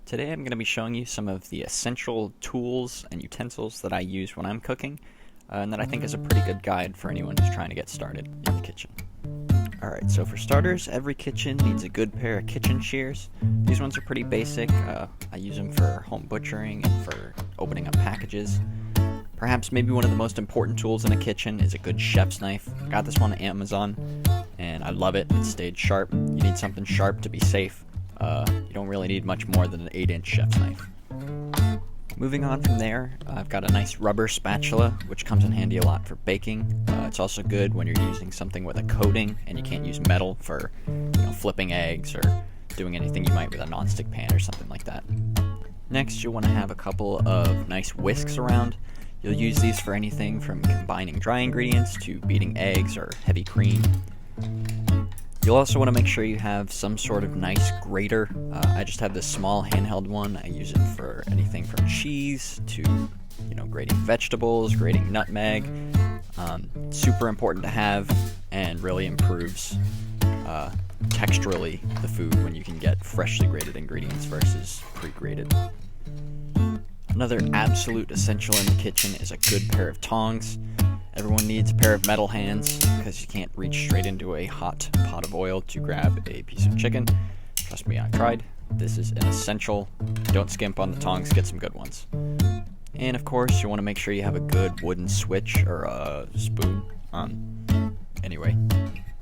Today I'm going to be showing you some of the essential tools and utensils that I use when I'm cooking, and that I think is a pretty good guide for anyone who's trying to get started in the kitchen. Alright, so for starters, every kitchen needs a good pair of kitchen shears. These ones are pretty basic. I use them for home butchering and for opening up packages. Perhaps maybe one of the most important tools in a kitchen is a good chef's knife. I got this one on Amazon, and I love it. It stayed sharp. You need something sharp to be safe. You don't really need much more than an 8-inch chef's knife. Moving on from there, I've got a nice rubber spatula, which comes in handy a lot for baking. It's also good when you're using something with a coating and you can't use metal for flipping eggs or doing anything you might with a nonstick pan or something like that. Next, you'll want to have a couple of nice whisks around. You'll use these for anything from combining dry ingredients to beating eggs or heavy cream. You'll also want to make sure you have some sort of nice grater. I just have this small handheld one. I use it for anything from cheese to, grating vegetables, grating nutmeg. Super important to have and really improves texturally the food when you can get freshly grated ingredients versus pre-grated. Another absolute essential in the kitchen is a good pair of tongs. Everyone needs a pair of metal hands because you can't reach straight into a hot pot of oil to grab a piece of chicken. Trust me, I've tried. This is an essential. Don't skimp on the tongs, get some good ones. And of course, you want to make sure you have a good wooden switch or a spoon. Anyway,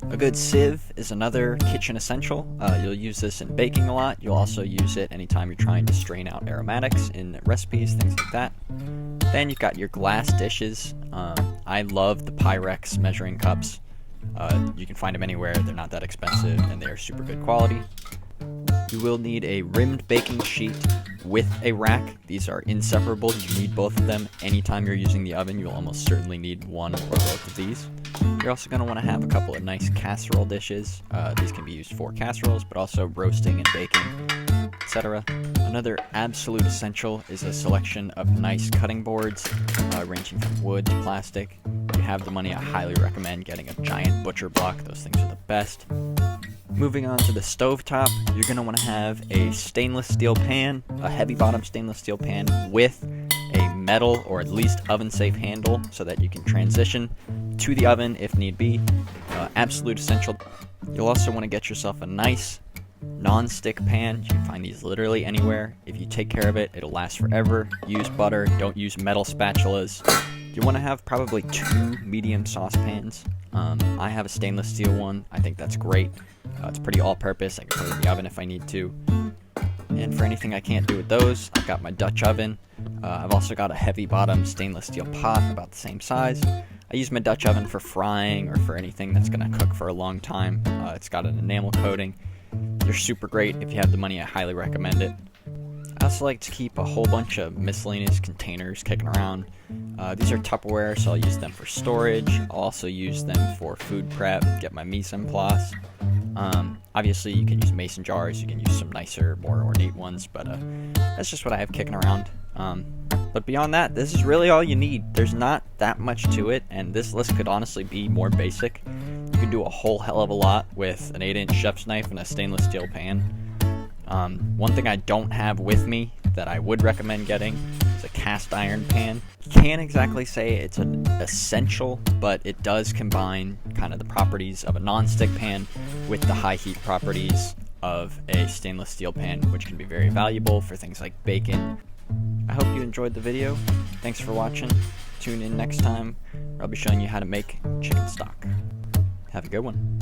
a good sieve is another kitchen essential. You'll use this in baking a lot. You'll also use it anytime you're trying to strain out aromatics in recipes, things like that. Then you've got your glass dishes. I love the Pyrex measuring cups. You can find them anywhere. They're not that expensive and they're super good quality. You will need a rimmed baking sheet with a rack. These are inseparable. You need both of them. Anytime you're using the oven, you'll almost certainly need one or both of these. You're also going to want to have a couple of nice casserole dishes. These can be used for casseroles, but also roasting and baking, etc. Another absolute essential is a selection of nice cutting boards, ranging from wood to plastic. If you have the money, I highly recommend getting a giant butcher block. Those things are the best. Moving on to the stovetop, you're going to want to have a stainless steel pan, a heavy bottom stainless steel pan with a metal or at least oven safe handle so that you can transition to the oven if need be. Absolute essential. You'll also want to get yourself a nice non-stick pan. You can find these literally anywhere. If you take care of it, it'll last forever. Use butter, don't use metal spatulas. You want to have probably 2 medium saucepans. I have a stainless steel one. I think that's great. It's pretty all-purpose. I can put it in the oven if I need to. And for anything I can't do with those, I've got my Dutch oven. I've also got a heavy bottom stainless steel pot about the same size. I use my Dutch oven for frying or for anything that's going to cook for a long time. It's got an enamel coating. They're super great. If you have the money, I highly recommend it. I also like to keep a whole bunch of miscellaneous containers kicking around. These are Tupperware, so I'll use them for storage. I'll also use them for food prep, get my mise en place. Obviously, you can use mason jars, you can use some nicer, more ornate ones, but that's just what I have kicking around. But beyond that, this is really all you need. There's not that much to it, and this list could honestly be more basic. You could do a whole hell of a lot with an 8-inch chef's knife and a stainless steel pan. One thing I don't have with me that I would recommend getting is a cast iron pan. Can't exactly say it's an essential, but it does combine kind of the properties of a non-stick pan with the high heat properties of a stainless steel pan, which can be very valuable for things like bacon. I hope you enjoyed the video. Thanks for watching. Tune in next time where I'll be showing you how to make chicken stock. Have a good one.